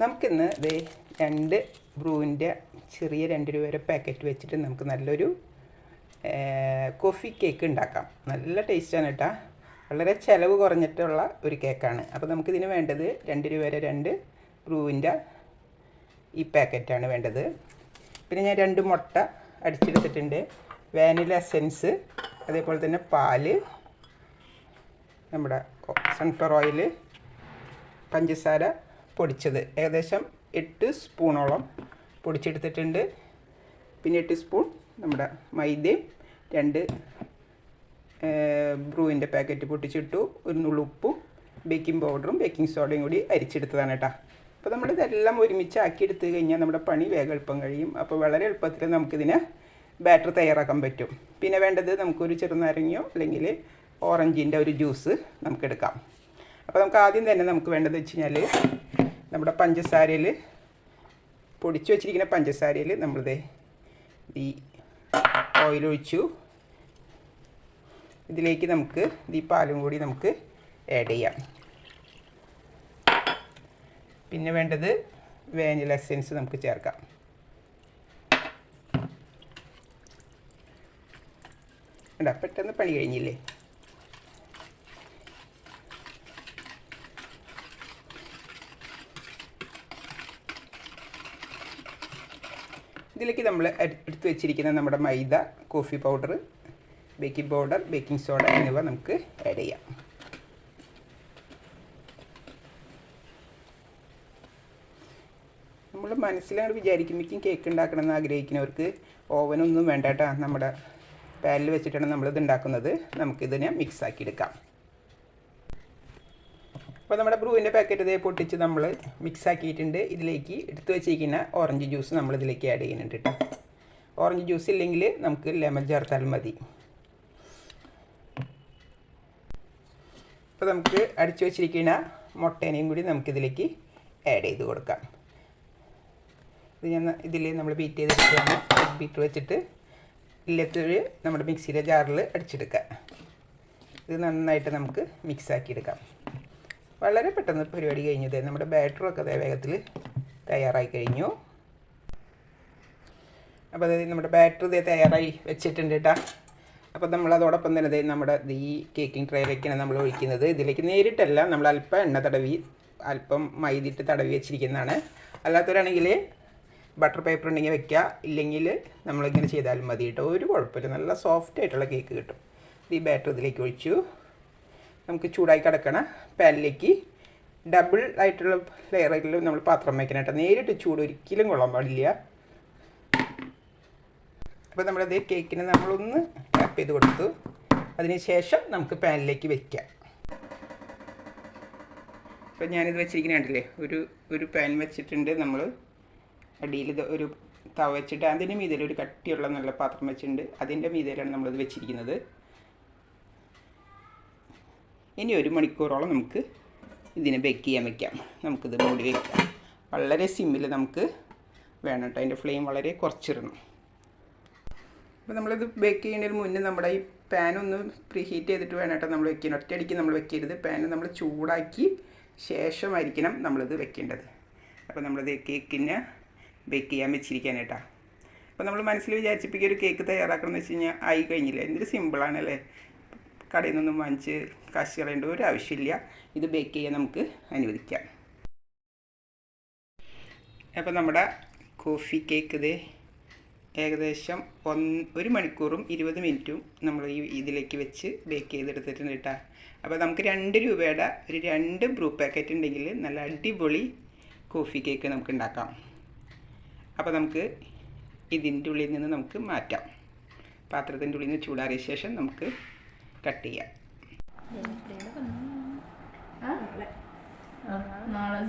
നമുക്കിന്ന് ഇത് 2 ബ്രൂവിൻ്റെ ചെറിയ 2 രൂപയുടെ പാക്കറ്റ് വെച്ചിട്ട് നമുക്ക് നല്ലൊരു കോഫി കേക്ക് ഉണ്ടാക്കാം. നല്ല ടേസ്റ്റാണ് കേട്ടോ. വളരെ ചിലവ് കുറഞ്ഞിട്ടുള്ള ഒരു കേക്കാണ്. അപ്പോൾ നമുക്കിതിന് വേണ്ടത് 2 രൂപയുടെ 2 ബ്രൂവിൻ്റെ ഈ പാക്കറ്റാണ് വേണ്ടത്. പിന്നെ ഞാൻ 2 മുട്ട അടിച്ചെടുത്തിട്ടുണ്ട്, വാനില എസൻസ്, അതേപോലെ തന്നെ പാല്, നമ്മുടെ സൺഫ്ലവർ ഓയിൽ, പഞ്ചസാര പൊടിച്ചത് ഏകദേശം 8 സ്പൂണോളം പൊടിച്ചെടുത്തിട്ടുണ്ട്. പിന്നെ 8 സ്പൂൺ നമ്മുടെ മൈദയും 2 ബ്രൂവിൻ്റെ പാക്കറ്റ് പൊട്ടിച്ചിട്ടു, ഒരു നുള്ളു ഉപ്പും ബേക്കിംഗ് പൗഡറും ബേക്കിംഗ് സോഡയും കൂടി അരിച്ചെടുത്തതാണ് കേട്ടോ. അപ്പോൾ നമ്മളിതെല്ലാം ഒരുമിച്ച് ആക്കി എടുത്തു കഴിഞ്ഞാൽ നമ്മുടെ പണി വേഗം എളുപ്പം കഴിയും. അപ്പോൾ വളരെ എളുപ്പത്തിൽ നമുക്കിതിനെ ബാറ്റർ തയ്യാറാക്കാൻ പറ്റും. പിന്നെ വേണ്ടത് നമുക്കൊരു ചെറുനാരങ്ങയോ അല്ലെങ്കിൽ ഓറഞ്ചിൻ്റെ ഒരു ജ്യൂസ് നമുക്കെടുക്കാം. അപ്പോൾ നമുക്ക് ആദ്യം തന്നെ നമുക്ക് വേണ്ടത് വെച്ച് കഴിഞ്ഞാൽ നമ്മുടെ പഞ്ചസാരയിൽ പൊടിച്ചു വച്ചിരിക്കുന്ന പഞ്ചസാരയിൽ നമ്മളിത് ഈ ഓയിൽ ഒഴിച്ചു. ഇതിലേക്ക് നമുക്ക് ഈ പാലും കൂടി നമുക്ക് ആഡ് ചെയ്യാം. പിന്നെ വേണ്ടത് വാനില എസൻസ് നമുക്ക് ചേർക്കാം. വേണ്ട, പെട്ടെന്ന് പണി കഴിഞ്ഞില്ലേ. ഇതിലേക്ക് നമ്മൾ എടുത്ത് വെച്ചിരിക്കുന്ന നമ്മുടെ മൈദ, coffee powder, baking powder, baking soda എന്നിവ നമുക്ക് ആഡ് ചെയ്യാം. നമ്മൾ മനസ്സിലാണ് വിചാരിക്കുമ്പോഴേക്കും കേക്ക് ഉണ്ടാക്കണമെന്ന് ആഗ്രഹിക്കുന്നവർക്ക് ഓവനൊന്നും വേണ്ട കേട്ടോ. നമ്മുടെ പാനിൽ വെച്ചിട്ടാണ് നമ്മളിത് ഉണ്ടാക്കുന്നത്. നമുക്കിതിനെ മിക്സാക്കി എടുക്കാം. അപ്പോൾ നമ്മുടെ ബ്രൂവിൻ്റെ പാക്കറ്റ് ഇതേ പൊട്ടിച്ച് നമ്മൾ മിക്സാക്കിയിട്ടുണ്ട്. ഇതിലേക്ക് എടുത്ത് വെച്ചിരിക്കുന്ന ഓറഞ്ച് ജ്യൂസ് നമ്മളിതിലേക്ക് ആഡ് ചെയ്യുന്നുണ്ട് കേട്ടോ. ഓറഞ്ച് ജ്യൂസ് ഇല്ലെങ്കിൽ നമുക്ക് ലെമൺ ചേർത്താൽ മതി. അപ്പോൾ നമുക്ക് അടിച്ചു വെച്ചിരിക്കുന്ന മുട്ടേനെയും കൂടി നമുക്കിതിലേക്ക് ആഡ് ചെയ്ത് കൊടുക്കാം. ഇതിൽ നമ്മൾ ബീറ്റ് ചെയ്തെടുക്കുകയാണ്. ബീറ്റർ വെച്ചിട്ട് ഇല്ലത്തൊരു നമ്മുടെ മിക്സിയുടെ ജാറിൽ അടിച്ചെടുക്കുക. ഇത് നന്നായിട്ട് നമുക്ക് മിക്സാക്കി എടുക്കാം. വളരെ പെട്ടെന്ന് പരിപാടി കഴിഞ്ഞത്. നമ്മുടെ ബാറ്ററൊക്കെ അതേ വേഗത്തിൽ തയ്യാറായി കഴിഞ്ഞു. അപ്പോൾ അതായത് നമ്മുടെ ബാറ്റർ ഇതേ തയ്യാറായി വെച്ചിട്ടുണ്ട് കേട്ടോ. അപ്പോൾ നമ്മൾ അതോടൊപ്പം തന്നെ നമ്മുടെ ഈ കേക്കിംഗ് ട്രേയിലേക്കാണ് നമ്മൾ ഒഴിക്കുന്നത്. ഇതിലേക്ക് നേരിട്ടല്ല, നമ്മൾ അല്പം എണ്ണ തടവി അല്പം മൈദിട്ട് തടവി വെച്ചിരിക്കുന്നതാണ്. അല്ലാത്തവരാണെങ്കിൽ ബട്ടർ പേപ്പർ ഉണ്ടെങ്കിൽ വെക്കുക, ഇല്ലെങ്കിൽ നമ്മളിങ്ങനെ ചെയ്താലും മതി കേട്ടോ. ഒരു കുഴപ്പമില്ല, നല്ല സോഫ്റ്റ് ആയിട്ടുള്ള കേക്ക് കിട്ടും. ഈ ബാറ്റർ ഇതിലേക്ക് ഒഴിച്ചു. നമുക്ക് ചൂടായി കിടക്കണ പാനിലേക്ക് ഡബിൾ ആയിട്ടുള്ള ലെയറിൽ നമ്മൾ പാത്രം വയ്ക്കണം കേട്ടോ. നേരിട്ട് ചൂട് ഒരിക്കലും കൊള്ളാൻ പാടില്ല. അപ്പോൾ നമ്മളത് കേക്കിന് നമ്മളൊന്ന് ടാപ്പ് ചെയ്ത് കൊടുത്തു. അതിന് ശേഷം നമുക്ക് പാനിലേക്ക് വയ്ക്കാം. അപ്പോൾ ഞാനിത് വെച്ചിരിക്കുന്ന കണ്ടില്ലേ, ഒരു പാൻ വെച്ചിട്ടുണ്ട്. നമ്മൾ അടിയിൽ ഒരു തവ വെച്ചിട്ട് അതിൻ്റെ മീതയിൽ ഒരു കട്ടിയുള്ള നല്ല പാത്രം വെച്ചിട്ടുണ്ട്. അതിൻ്റെ മീതയിലാണ് നമ്മളിത് വെച്ചിരിക്കുന്നത്. ഇനി 1 മണിക്കൂറോളം നമുക്ക് ഇതിനെ ബേക്ക് ചെയ്യാൻ വയ്ക്കാം. നമുക്കിത് മൂടി വയ്ക്കാം. വളരെ സിമ്മിൽ നമുക്ക് വേണം കേട്ടോ. അതിൻ്റെ ഫ്ലെയിം വളരെ കുറച്ചിടണം. അപ്പോൾ നമ്മളിത് ബേക്ക് ചെയ്യുന്നതിന് മുന്നേ നമ്മുടെ ഈ പാനൊന്ന് പ്രീ ഹീറ്റ് ചെയ്തിട്ട് വേണം കേട്ടോ നമ്മൾ വെക്കണം. ഒറ്റയടിക്ക് നമ്മൾ വെക്കരുത്. പാൻ നമ്മൾ ചൂടാക്കി ശേഷമായിരിക്കണം നമ്മളിത് വെക്കേണ്ടത്. അപ്പോൾ നമ്മളിത് കേക്കിനെ ബേക്ക് ചെയ്യാൻ വെച്ചിരിക്കാൻ കേട്ടോ. അപ്പോൾ നമ്മൾ മനസ്സിൽ വിചാരിച്ചപ്പോൾ ഒരു കേക്ക് തയ്യാറാക്കണം എന്ന് വെച്ച് കഴിഞ്ഞാൽ ആയി കഴിഞ്ഞില്ല. എന്തൊരു സിമ്പിളാണല്ലേ. കടയിൽ നിന്നൊന്നും വാങ്ങിച്ച് കാശ് കളയേണ്ട ഒരു ആവശ്യമില്ല. ഇത് ബേക്ക് ചെയ്യാൻ നമുക്ക് അനുവദിക്കാം. അപ്പോൾ നമ്മുടെ കോഫി കേക്ക് ഇത് ഏകദേശം 1 മണിക്കൂറും 20 മിനിറ്റും നമ്മൾ ഇതിലേക്ക് വെച്ച് ബേക്ക് ചെയ്തെടുത്തിട്ടുണ്ട് കേട്ടോ. അപ്പോൾ നമുക്ക് 2 രൂപയുടെ ഒരു 2 ബ്രൂ പാക്കറ്റ് ഉണ്ടെങ്കിൽ നല്ല അടിപൊളി കോഫി കേക്ക് നമുക്ക് ഉണ്ടാക്കാം. അപ്പോൾ നമുക്ക് ഇതിൻ്റെ ഉള്ളിൽ നിന്ന് നമുക്ക് മാറ്റാം. പാത്രത്തിൻ്റെ ഉള്ളിൽ നിന്ന് ചൂടാറിയ ശേഷം നമുക്ക് കട്ട് ചെയ്യാം. നാളെ